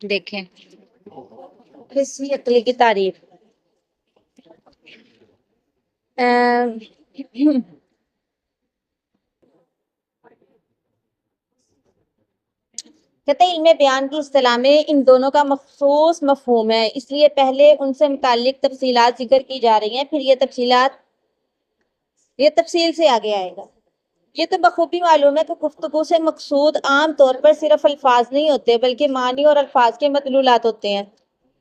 دیکھیں حصی عقلی کی تعریف۔ کہتے ہیں علم بیان کی اصطلاح میں ان دونوں کا مخصوص مفہوم ہے، اس لیے پہلے ان سے متعلق تفصیلات ذکر کی جا رہی ہیں، پھر یہ تفصیل سے آگے آئے گا۔ یہ تو بخوبی معلوم ہے کہ گفتگو سے مقصود عام طور پر صرف الفاظ نہیں ہوتے بلکہ معنی اور الفاظ کے مدلولات ہوتے ہیں۔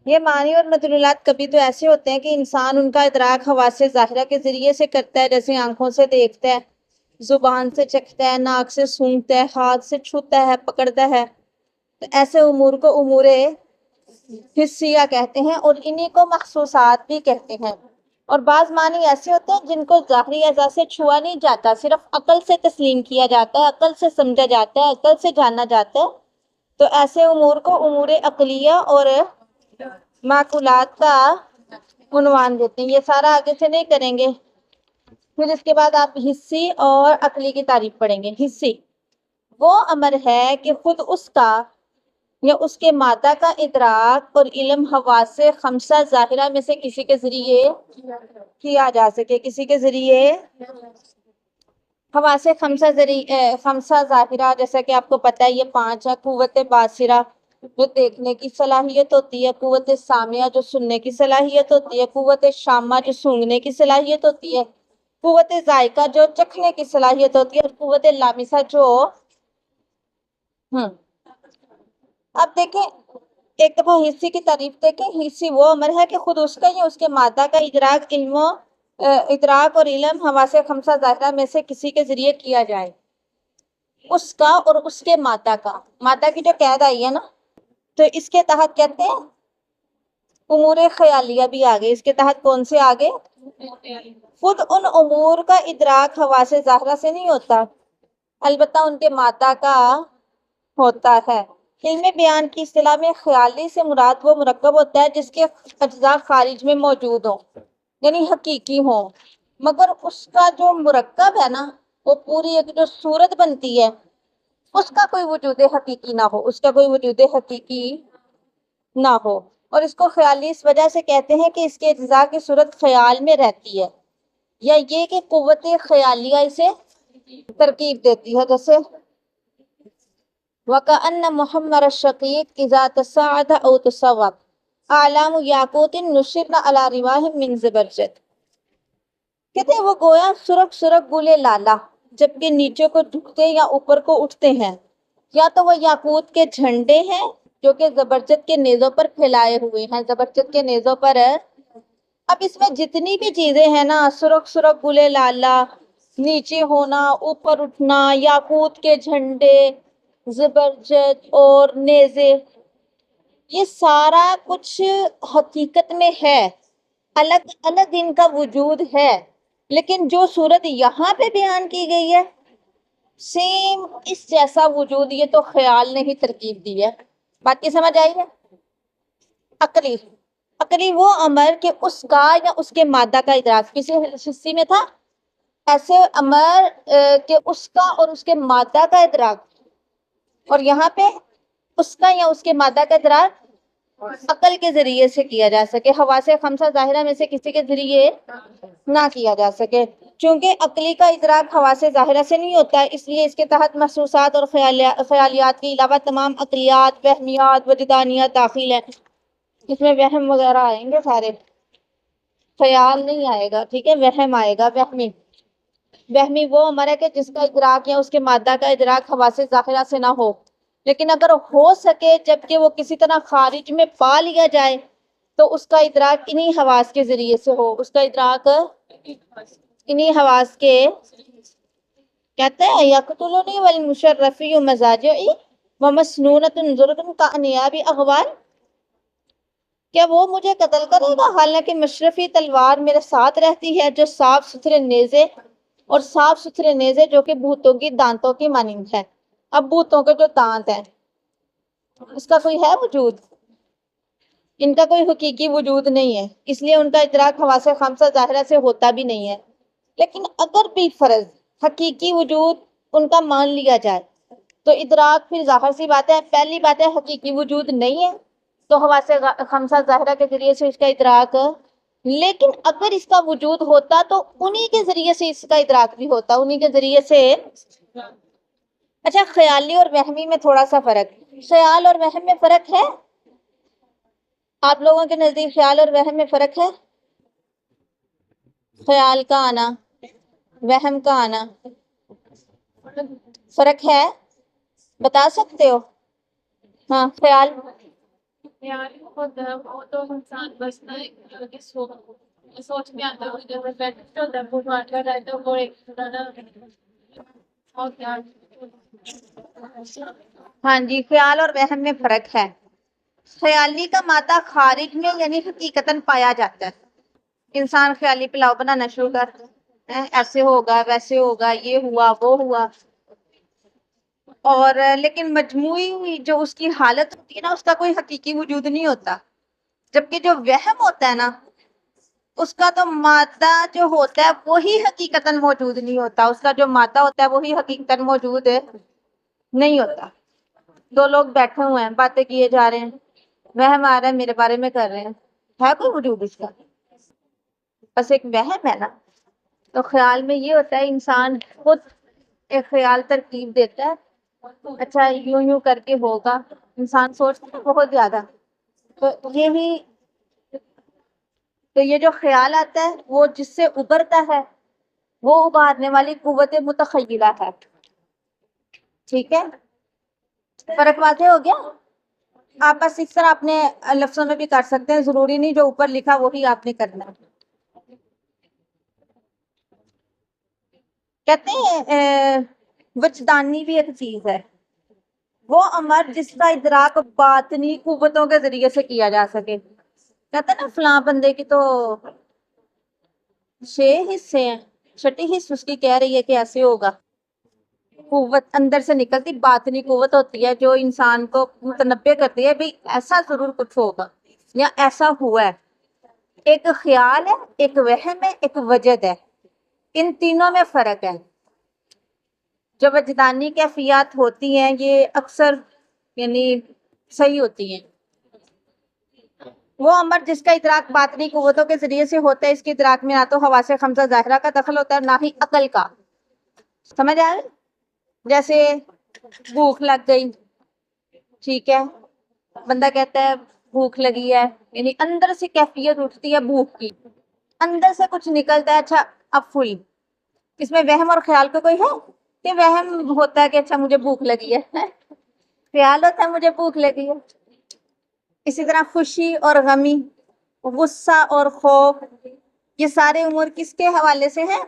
یہ معنی اور مدلولات کبھی تو ایسے ہوتے ہیں کہ انسان ان کا ادراک حواس ظاہرہ کے ذریعے سے کرتا ہے، جیسے آنکھوں سے دیکھتا ہے، زبان سے چکھتا ہے، ناک سے سونگھتا ہے، ہاتھ سے چھوتا ہے، پکڑتا ہے۔ تو ایسے امور کو امور حسیہ کہتے ہیں اور انہی کو مخصوصات بھی کہتے ہیں۔ اور بعض معنی ایسے ہوتے ہیں جن کو ظاہری اعضاء سے چھوا نہیں جاتا، صرف عقل سے تسلیم کیا جاتا ہے، عقل سے سمجھا جاتا ہے، عقل سے جانا جاتا ہے۔ تو ایسے امور کو امور عقلیہ اور معقولات کا عنوان دیتے ہیں۔ یہ سارا آگے سے نہیں کریں گے۔ پھر اس کے بعد آپ حصی اور عقلی کی تعریف پڑھیں گے۔ حصی وہ امر ہے کہ خود اس کا یا اس کے مادہ کا ادراک اور علم حواس خمسہ ظاہرہ میں سے کسی کے ذریعے کیا جا سکے، کسی کے ذریعے حواس خمسہ ظاہرہ، جیسا کہ آپ کو پتہ ہے یہ 5 ہے۔ قوت باصرہ جو دیکھنے کی صلاحیت ہوتی ہے، قوت سامعہ جو سننے کی صلاحیت ہوتی ہے، قوت شامہ جو سونگھنے کی صلاحیت ہوتی ہے، قوت ذائقہ جو چکھنے کی صلاحیت ہوتی ہے، اور قوت لامسہ جو اب دیکھیں ایک دفعہ حصی کی تعریف دیکھیں۔ حصی وہ امر ہے کہ خود اس کا یا اس کے مادہ کا ادراک اور علم حواس خمسہ ظاہرہ میں سے کسی کے ذریعے کیا جائے۔ اس کا اور اس کے مادہ کا، مادہ کی جو قید آئی ہے نا، تو اس کے تحت کہتے ہیں امور خیالیہ بھی آگے۔ اس کے تحت کون سے آگے؟ خود ان امور کا ادراک حواس ظاہرہ سے نہیں ہوتا، البتہ ان کے مادہ کا ہوتا ہے۔ علم بیان کی اصطلاح میں خیالی سے مراد وہ مرکب ہوتا ہے جس کے اجزاء خارج میں موجود ہوں، یعنی حقیقی ہوں، مگر اس کا جو مرکب ہے نا، وہ پوری ایک جو صورت بنتی ہے، اس کا کوئی وجود حقیقی نہ ہو، اس کا کوئی وجود حقیقی نہ ہو۔ اور اس کو خیالی اس وجہ سے کہتے ہیں کہ اس کے اجزاء کی صورت خیال میں رہتی ہے، یا یہ کہ قوت خیالیہ اسے ترکیب دیتی ہے۔ جیسے وَكَأَنَّ مُحَمَّرَ الشَّقِيقِ إِذَا تَصَاعَدَ أَوْ تَصَوَّبَ أَعْلَامُ يَاقُوتٍ نُشِرْنَ عَلَى رِوَاهٍ مِّن زَبَرْجَدٍ۔ کہتے ہیں وہ گویا سرخ سرخ گلے لالا جبکہ نیچے کو جھکتے یا اوپر کو اٹھتے ہیں، یا تو وہ یاقوت کے جھنڈے ہیں جو کہ زبرجد کے نیزوں پر پھیلائے ہوئے ہیں، زبرجد کے نیزوں پر ہے۔ اب اس میں جتنی بھی چیزیں ہیں نا، سرخ سرخ گلے لالا، نیچے ہونا، اوپر اٹھنا، یاقوت کے جھنڈے، زبرجد اور نیزے، یہ سارا کچھ حقیقت میں ہے، الگ الگ ان کا وجود ہے، لیکن جو صورت یہاں پہ بیان کی گئی ہے سیم اس جیسا وجود یہ تو خیال نے ہی ترکیب دی ہے۔ بات کی سمجھ آئی ہے؟ عقلی عقلی وہ امر کہ اس کا یا اس کے مادہ کا ادراک، کسی حصی میں تھا ایسے امر کہ اس کا اور اس کے مادہ کا ادراک، اور یہاں پہ اس کا یا اس کے مادہ کا ادراک عقل کے ذریعے سے کیا جا سکے، حواس خمسہ ظاہرہ میں سے کسی کے ذریعے نہ کیا جا سکے۔ چونکہ عقلی کا ادراک حواس ظاہرہ سے نہیں ہوتا ہے، اس لیے اس کے تحت محسوسات اور خیالیات کے علاوہ تمام عقلیات، وہمیات، وجدانیات داخل ہیں۔ اس میں وہم وغیرہ آئیں گے سارے، خیال نہیں آئے گا، ٹھیک ہے، وہم آئے گا۔ وہمی وہ امر ہے کہ جس کا ادراک یا اس کے مادہ کا ادراک حواس ظاہرہ سے نہ ہو، لیکن اگر ہو سکے جبکہ وہ کسی طرح خارج میں پا لیا جائے تو اس کا ادراک انہی حواس کے ذریعے سے ہو، اس کا ادراک انہی حواس کے، کہتے ہیں یقتلنی والمشرفی مزاجعی ومسنونۃ زرد کانیاب اغوال، کیا وہ مجھے قتل کرے گا حالانکہ مشرفی تلوار میرے ساتھ رہتی ہے، جو صاف ستھرے نیزے اور صاف ستھرے نیزے جو کہ بھوتوں کی دانتوں کی مانند ہے۔ اب بھوتوں کے جو دانت ہیں اس کا کوئی ہے وجود؟ ان کا کوئی حقیقی وجود نہیں ہے، اس لیے ان کا ادراک حواس خمسہ ظاہرہ سے ہوتا بھی نہیں ہے۔ لیکن اگر بھی فرض حقیقی وجود ان کا مان لیا جائے تو ادراک پھر ظاہر سی بات ہے، پہلی بات ہے حقیقی وجود نہیں ہے، تو حواس خمسہ ظاہرہ کے ذریعے سے اس کا ادراک، لیکن اگر اس کا وجود ہوتا تو انہی کے ذریعے سے اس کا ادراک بھی ہوتا، انہی کے ذریعے سے۔ اچھا، خیالی اور وہمی میں تھوڑا سا فرق، خیال اور وہم میں فرق ہے؟ آپ لوگوں کے نزدیک خیال اور وہم میں فرق ہے؟ خیال کا آنا، وہم کا آنا، فرق ہے؟ بتا سکتے ہو؟ ہاں، خیال خود وہ تو انسان بس سوچ میں آتا ہاں جی، خیال اور وہم میں فرق ہے۔ خیالی کا مادہ خارج میں یعنی حقیقتاً پایا جاتا ہے، انسان خیالی پلاؤ بنانا شروع کرتا ہے، ایسے ہوگا ویسے ہوگا، یہ ہوا وہ ہوا، اور لیکن مجموعی جو اس کی حالت ہوتی ہے نا، اس کا کوئی حقیقی وجود نہیں ہوتا۔ جبکہ جو وہم ہوتا ہے نا، اس کا تو مادہ جو ہوتا ہے وہی حقیقتاً موجود نہیں ہوتا، اس کا جو مادہ ہوتا ہے وہی حقیقتاً موجود نہیں ہوتا۔ دو لوگ بیٹھے ہوئے ہیں، باتیں کیے جا رہے ہیں، وہم آ رہا ہے میرے بارے میں کر رہے ہیں، ہے کوئی وجود اس کا؟ بس ایک وہم ہے نا۔ تو خیال میں یہ ہوتا ہے، انسان خود ایک خیال ترکیب دیتا ہے، اچھا یوں یوں کر کے ہوگا، انسان سوچتا ہے بہت زیادہ، تو یہ جو خیال آتا ہے وہ جس سے ابھرتا ہے وہ ابھارنے والی قوت متخیلہ ہے۔ ٹھیک ہے، فرق واضح ہو گیا؟ آپ بس اس طرح اپنے لفظوں میں بھی کر سکتے ہیں، ضروری نہیں جو اوپر لکھا وہی آپ نے کرنا ہے۔ کہتے ہیں وجدانی بھی ایک چیز ہے، وہ امر جس کا ادراک باطنی قوتوں کے ذریعے سے کیا جا سکے۔ کہتے ہیں نا فلاں بندے کی تو 6 حصے ہیں، چھٹی حصہ اس کی کہہ رہی ہے کہ ایسے ہوگا۔ قوت اندر سے نکلتی باطنی قوت ہوتی ہے جو انسان کو متنبع کرتی ہے بھئی ایسا ضرور کچھ ہوگا یا ایسا ہوا ہے۔ ایک خیال ہے، ایک وہم ہے، ایک وجد ہے، ان تینوں میں فرق ہے۔ جو وجدانی کیفیات ہوتی ہیں یہ اکثر یعنی صحیح ہوتی ہیں۔ وہ امر جس کا ادراک باطنی قوتوں کے ذریعے سے ہوتا ہے، اس کے ادراک میں نہ تو حواس خمسہ ظاہرہ کا دخل ہوتا ہے اور نہ ہی عقل کا۔ سمجھ آئے؟ جیسے بھوک لگ گئی، ٹھیک ہے، بندہ کہتا ہے بھوک لگی ہے، یعنی اندر سے کیفیت اٹھتی ہے بھوک کی، اندر سے کچھ نکلتا ہے، اچھا اب ہوئی۔ اس میں وہم اور خیال کا کوئی ہے؟ کہ وہم ہوتا ہے کہ اچھا مجھے بھوک لگی ہے، خیال ہوتا ہے مجھے بھوک لگی ہے۔ اسی طرح خوشی اور غمی، غصہ اور خوف، یہ سارے امور کس کے حوالے سے ہیں؟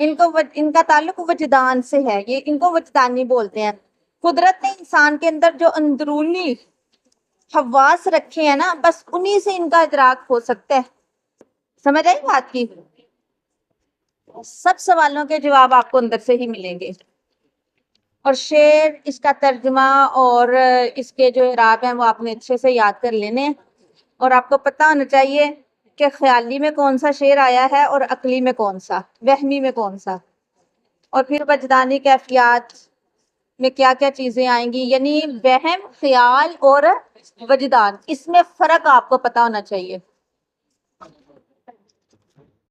ان کا تعلق وجدان سے ہے، یہ ان کو وجدانی بولتے ہیں۔ قدرت نے انسان کے اندر جو اندرونی حواس رکھے ہیں نا، بس انہی سے ان کا ادراک ہو سکتا ہے۔ سمجھ آئی بات کی؟ سب سوالوں کے جواب آپ کو اندر سے ہی ملیں گے، اور شعر، اس کا ترجمہ اور اس کے جو اعراب ہیں وہ آپ نے اچھے سے یاد کر لینے ہیں، اور آپ کو پتہ ہونا چاہیے کہ خیالی میں کون سا شعر آیا ہے اور عقلی میں کون سا، وہمی میں کون سا، اور پھر وجدانی کیفیات میں کیا کیا چیزیں آئیں گی، یعنی وہم، خیال اور وجدان، اس میں فرق آپ کو پتہ ہونا چاہیے۔